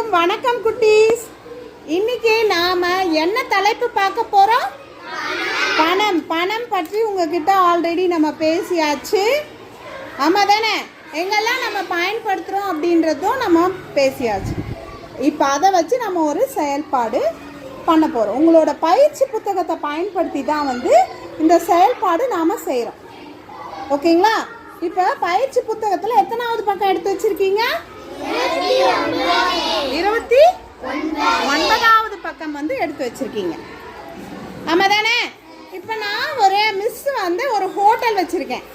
எல்லாருக்கும் வணக்கம் குட்டீஸ். இன்னைக்கு நாம என்ன தலைப்பு பார்க்க போறோம்? பணம். பணம் பற்றி உங்ககிட்ட ஆல்ரெடி நம்ம பேசியாச்சு. ஆமா தானே? எங்கெல்லாம் நம்ம பயன்படுத்துகிறோம் அப்படின்றதும் நம்ம பேசியாச்சு. இப்போ அதை வச்சு நம்ம ஒரு செயல்பாடு பண்ண போகிறோம். உங்களோட பயிற்சி புத்தகத்தை பயன்படுத்தி தான் இந்த செயல்பாடு நாம் செய்கிறோம். ஓகேங்களா? இப்போ பயிற்சி புத்தகத்தில் எத்தனாவது பக்கம் எடுத்து வச்சுருக்கீங்க? 29வது பக்கம் எடுத்து வச்சுருக்கீங்க. ஆமாம் தானே? இப்போ நான் ஒரு ஒரு ஹோட்டல் வச்சுருக்கேன்.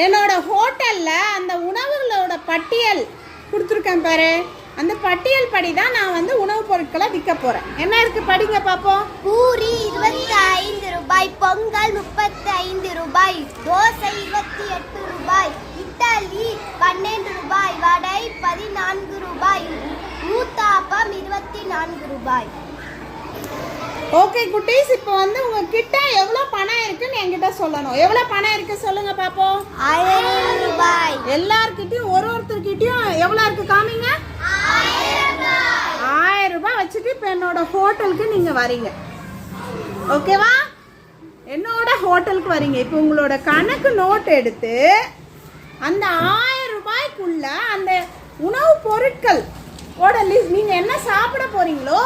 என்னோட ஹோட்டலில் அந்த உணவுகளோட பட்டியல் கொடுத்துருக்கேன் பாரு. அந்த பட்டியல் படி தான் நான் உணவுப் பொருட்களை விற்க போகிறேன். என்ன இருக்குது படிங்க பார்ப்போம். பூரி 25 ரூபாய், பொங்கல் 35 ரூபாய், தோசை 28 ரூபாய், இட்லி 12 ரூபாய், வடை 14 ரூபாய், ஊத்தாப்பம் 24 ரூபாய். ஓகே குட்டீஸ், இப்போ உங்ககிட்ட எவ்வளோ பணம் இருக்குன்னு என்கிட்ட சொல்லணும். எவ்வளோ பணம் இருக்கு சொல்லுங்க பார்ப்போம். 1000 ரூபாய். எல்லார்கிட்டையும் ஒருத்தர்கிட்டையும் எவ்வளோ இருக்கு காமிங்க. 1000 ரூபாய் வச்சுட்டு இப்போ என்னோட ஹோட்டலுக்கு நீங்கள் வரீங்க. ஓகேவா? என்னோட ஹோட்டலுக்கு வரீங்க. இப்போ உங்களோட கணக்கு நோட் எடுத்து அந்த 1000 ரூபாய்க்குள்ள அந்த உணவு பொருட்கள் லிஸ்ட், நீங்கள் என்ன சாப்பிட போறீங்களோ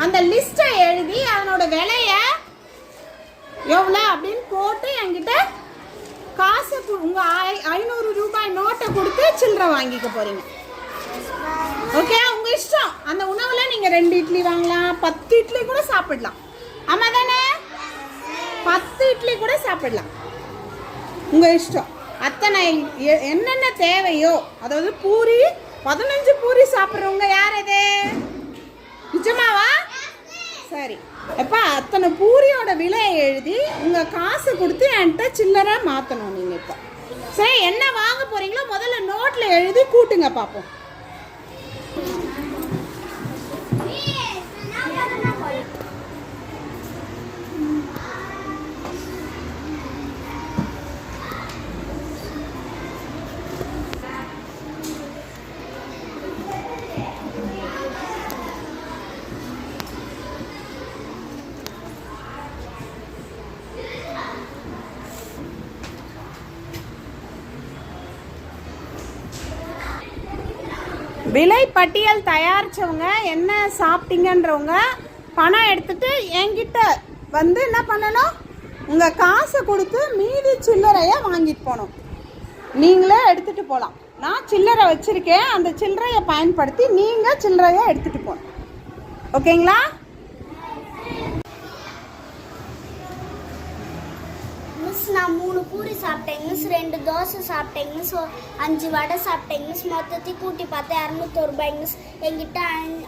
அந்த லிஸ்ட்டை எழுதி அதனோட விலைய எவ்வளோ அப்படின்னு போட்டு என்கிட்ட காசை உங்கள் 500 ரூபாய் நோட்டை கொடுத்து சில்லறை வாங்கிக்க போறீங்க. ஓகே, உங்க இஷ்டம். அந்த உணவுல நீங்க 2 இட்லி வாங்கலாம், 10 இட்லி கூட சாப்பிடலாம். ஆமா தானே? 10 இட்லி கூட சாப்பிடலாம், உங்க இஷ்டம். அத்தனை என்னென்ன தேவையோ, அதாவது பூரி 15 பூரி சாப்பிட்றவங்க யார் அது? நிஜமாவா? சரி, எப்போ அத்தனை பூரியோட விலையை எழுதி உங்க காசு கொடுத்து என்கிட்ட சில்லறை மாற்றணும். நீங்க இப்போ சரி என்ன வாங்க போறீங்களோ முதல்ல நோட்ல எழுதி கூட்டுங்க பார்ப்போம். விலை பட்டியல் தயாரிச்சவங்க என்ன சாப்பிட்டீங்கன்றவங்க பணம் எடுத்துட்டு என்கிட்ட என்ன பண்ணணும், உங்கள் காசை கொடுத்து மீதி சில்லறையை வாங்கிட்டு போகணும். நீங்களே எடுத்துகிட்டு போகலாம். நான் சில்லறை வச்சுருக்கேன், அந்த சில்லறையை பயன்படுத்தி நீங்கள் சில்லறையை எடுத்துகிட்டு போகணும். ஓகேங்களா? நான் 3 பூரி சாப்பிட்டேங்க மிஸ், 2 தோசை சாப்பிட்டேங்க மிஸ், 5 வடை சாப்பிட்டேங்க மிஸ். மொத்தத்தையும் கூட்டி பார்த்தா 201 ரூபாய்ங்க மிஸ். என்கிட்ட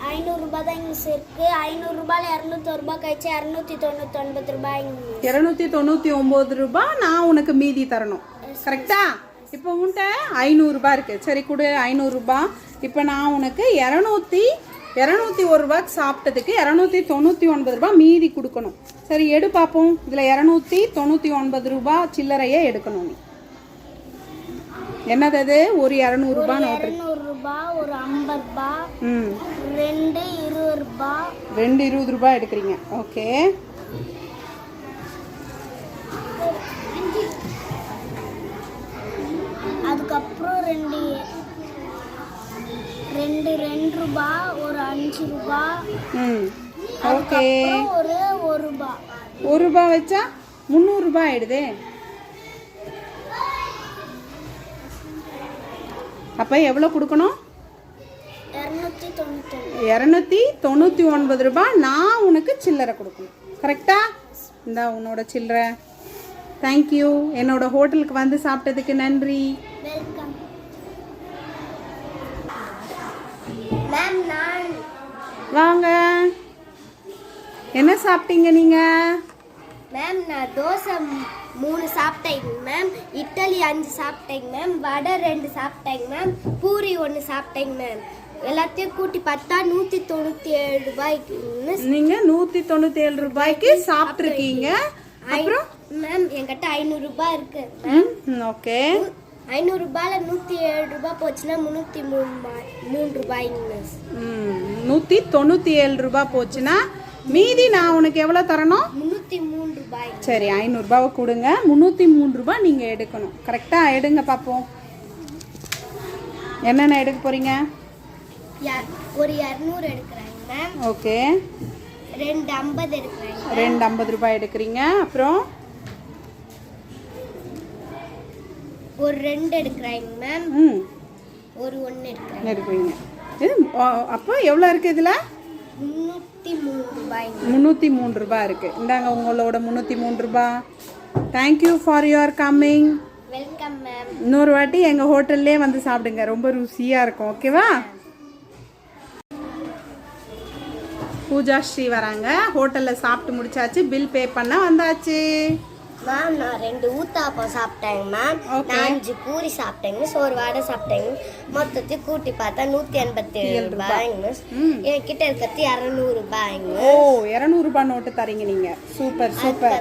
500 ரூபாய் தான் மிஸ் இருக்கு. 500 ரூபாயில் 201 ரூபாய் கழிச்சு 299 ரூபாய்ங்க. 299 ரூபாய் நான் உனக்கு மீதி தரணும். கரெக்டா? இப்போ உன்கிட்ட 500 ரூபாய் இருக்கு. சரி கொடு 500 ரூபாய். இப்போ நான் உனக்கு 201 ரூபாய்க்கு சாப்பிட்டதுக்கு 299 ரூபாய் மீதி கொடுக்கணும். சரி எடு பார்ப்போம். இதில் 299 ரூபாய் சில்லறையே எடுக்கணும். நீ என்னது அது? ஒரு 200 ரூபாய் நோட்டு. 200 ரூபாய், ஒரு 50 ரூபாய், 2 20 ரூபாய், 2 20 ரூபாய் எடுக்கிறீங்க. ஓகே, அதுக்கப்புறம் 2 ரூபாய், ஒரு 5 ரூபாய், ஓகே, ஒரு 1 ரூபாய். 1 ரூபாய் வச்சா 300 ரூபாய் ஆயிடுதே. அப்போ எவ்வளோ கொடுக்கணும்? 299 ரூபாய் நான் உனக்கு சில்லறை கொடுக்கணும். கரெக்டா? இந்த உன்னோட சில்லறை. தேங்க்யூ. என்னோட ஹோட்டலுக்கு சாப்பிட்டதுக்கு நன்றி. Welcome ma'am. நான் வாங்க. என்ன சாப்பிட்டீங்க நீங்க? மேம் நான் தோசை 3 சாப்பிட்டேங்க மேம், இட்லி 5 சாப்பிட்டேங்க மேம், வடை 2 சாப்பிட்டேங்க மேம், பூரி 1 சாப்பிட்டேங்க மேம். எல்லாத்தையும் கூட்டி பார்த்தா 197 ரூபாய்க்கு. நீங்க 197 ரூபாய்க்கு சாப்பிட்ருக்கீங்க. அப்புறம் மேம் என்கிட்ட 500 ரூபாய் இருக்கு. ஓகே, 500 107 ரூபாய் போச்சுன்னா 303 ரூபாய்ங்க மிஸ். 197 ரூபாய் போச்சுன்னா மீதி நான் உனக்கு எவ்வளோ தரணும்? 303 ரூபாய். சரி, 500 ரூபாவை கொடுங்க. 303 ரூபாய் நீங்கள் எடுக்கணும். கரெக்டாக எடுங்க பார்ப்போம். என்னென்ன எடுக்க போகிறீங்க? ஒரு 200 எடுக்கிறாங்க மேம். ஓகே. 250 எடுக்கிறாங்க. 250 ரூபாய் எடுக்கிறீங்க. அப்புறம் ஒரு 2 எடுக்கிறாங்க மேம். ஒரு 1 எடுக்கிறீங்க. இது அப்போ எவ்வளோ இருக்குது இதில்? 303 ரூபாய். 303 ரூபாய் இருக்குது. இந்தாங்க உங்களோட 303 ரூபாய். Thank you for your coming. Welcome ma'am. இன்னொரு வாட்டி எங்கள் ஹோட்டல்லே வந்து சாப்பிடுங்க, ரொம்ப ருசியாக இருக்கும். ஓகேவா? பூஜா ஸ்ரீ வராங்க. ஹோட்டலில் சாப்பிட்டு முடிச்சாச்சு, பில் பே பண்ண வந்தாச்சு. மேம் நான் 2 ஊத்தாப்பம் சாப்பிட்டேங்க மேம். 5 பூரி சாப்பிட்டேங்க, சோறு வடை சாப்பிட்டேங்க. மொத்தத்தையும் கூட்டி பார்த்தா 187 ரூபாய்ங்க. என்கிட்ட இருக்கிறது 200 ரூபாய்ங்க. ஓ, 200 ரூபாய் நோட்டு தரீங்க நீங்கள். Super super.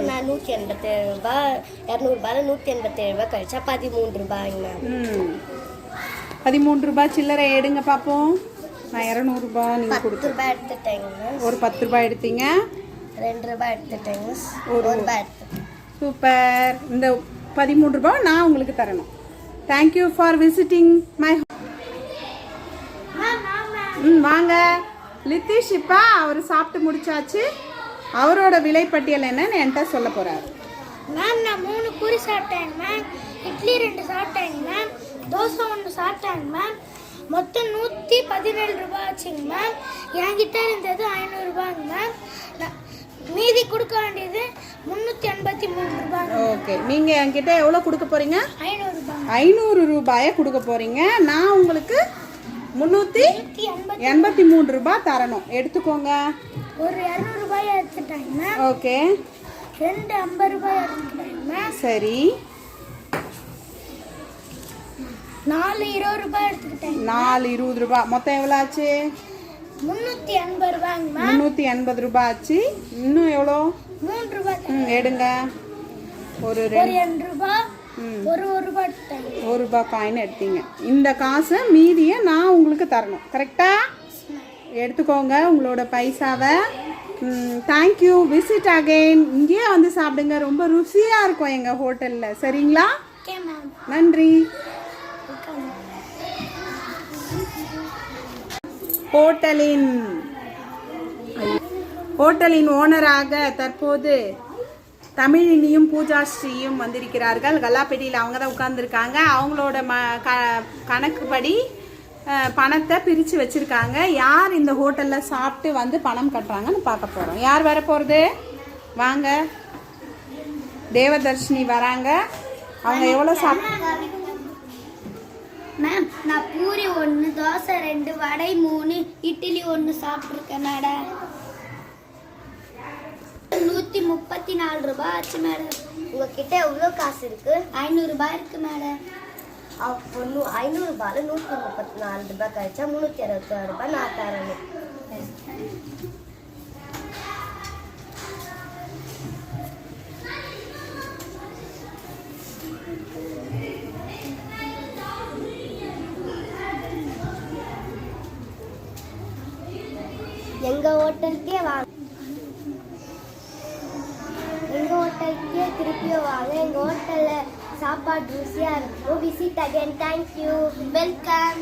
நான் 187 ரூபாய், 200 ரூபாய் 187 ரூபாய் கழிச்சா 13 ரூபாய்ங்க. 13 ரூபாய் சில்லறை எடுங்க பார்ப்போம். நான் 200 ரூபாய் நீங்கள் 10 ரூபாய் எடுத்துட்டேங்க. ஒரு 10 ரூபாய் எடுத்தீங்க. 2 ரூபாய் எடுத்துட்டேங்க. ஒரு ரூபாய் எடுத்துட்டேன். சூப்பர். இந்த 13 ரூபாய் நான் உங்களுக்கு தரணும். Thank you for visiting my. வாங்க. லித்திஷ் இப்போ அவர் சாப்பிட்டு முடிச்சாச்சு. அவரோட விலைப்பட்டியல் என்னன்னு என்கிட்ட சொல்ல போறாரு. மேம் நான் 3 பூரி சாப்பிட்டேங்க மேம். இட்லி 2 சாப்பிட்டேங்க மேம். தோசை 1 சாப்பிட்டேங்க மேம். மொத்தம் 117 ரூபாய் ஆச்சுங்க மேம். என்கிட்ட இருந்தது 500 ரூபாய்ங்க மேம். மீதி கொடுக்க வேண்டியது 383 ரூபாய். ஓகே, நீங்க என்கிட்ட எவ்வளோ கொடுக்க போறீங்க? 500 ரூபாய். 500 ரூபாயை கொடுக்க போறீங்க. நான் உங்களுக்கு 383 ரூபாய் தரணும். எடுத்துக்கோங்க. ஒரு 200 ரூபாய் எடுத்துட்டாங்க. ஓகே. 2 50 ரூபாய் எடுத்துட்டாங்க. சரி. 4 20 ரூபாய் எடுத்துக்கிட்டாங்க. 4 20 ரூபாய். மொத்தம் எவ்வளோ ஆச்சு? 380 ரூபாய்ங்க. 380 ரூபாய் ஆச்சு. இன்னும் எவ்வளோ? 3 ரூபாய். எடுங்க. ஒரு 2 ரூபாய். ஒரு ரூபாய் எடுத்துட்டாங்க. 1 ரூபாய் காயின் எடுத்தீங்க. இந்த காசை மீதியை நான் உங்களுக்கு தரணும். கரெக்டா? எடுத்துக்கோங்க உங்களோட பைசாவை. தேங்க்யூ. Visit again. இங்கேயே வந்து சாப்பிடுங்க, ரொம்ப ருசியாக இருக்கும் எங்கள் ஹோட்டலில். சரிங்களா? நன்றி. ஹோட்டலின் ஓனராக தற்போது தமிழினியும் பூஜா ஸ்ரீயும் வந்திருக்கிறார்கள். கல்லாப்பேட்டியில் அவங்க தான் உட்கார்ந்துருக்காங்க. அவங்களோட கணக்குப்படி பணத்தை பிரித்து வச்சுருக்காங்க. யார் இந்த ஹோட்டலில் சாப்பிட்டு வந்து பணம் கட்டுறாங்கன்னு பார்க்க போகிறோம். யார் வர போகிறது? வாங்க. தேவதர்ஷினி வராங்க. அவங்க எவ்வளோ சாப்பிட்டு? மேம் நான் பூரி 1, தோசை 2, வடை 3, இட்லி 1 சாப்பிட்ருக்கேன் மேடம். 134 ரூபாய் ஆச்சு மேடம். உங்ககிட்ட எவ்வளோ காசு இருக்கு? 500 ரூபாய் இருக்கு மேடம். அப்போ 500 ரூபாயில் 134 ரூபாய் கழிச்சா 366 ரூபாய் நான் தரணும். எங்கள் ஹோட்டலுக்கே வாங்க. எங்கள் ஹோட்டலுக்கே திருப்பியும் வாங்க. எங்கள் ஹோட்டலில் சாப்பாடு ருசியாக இருக்கும். Visit again. தேங்க்யூ. வெல்கம்.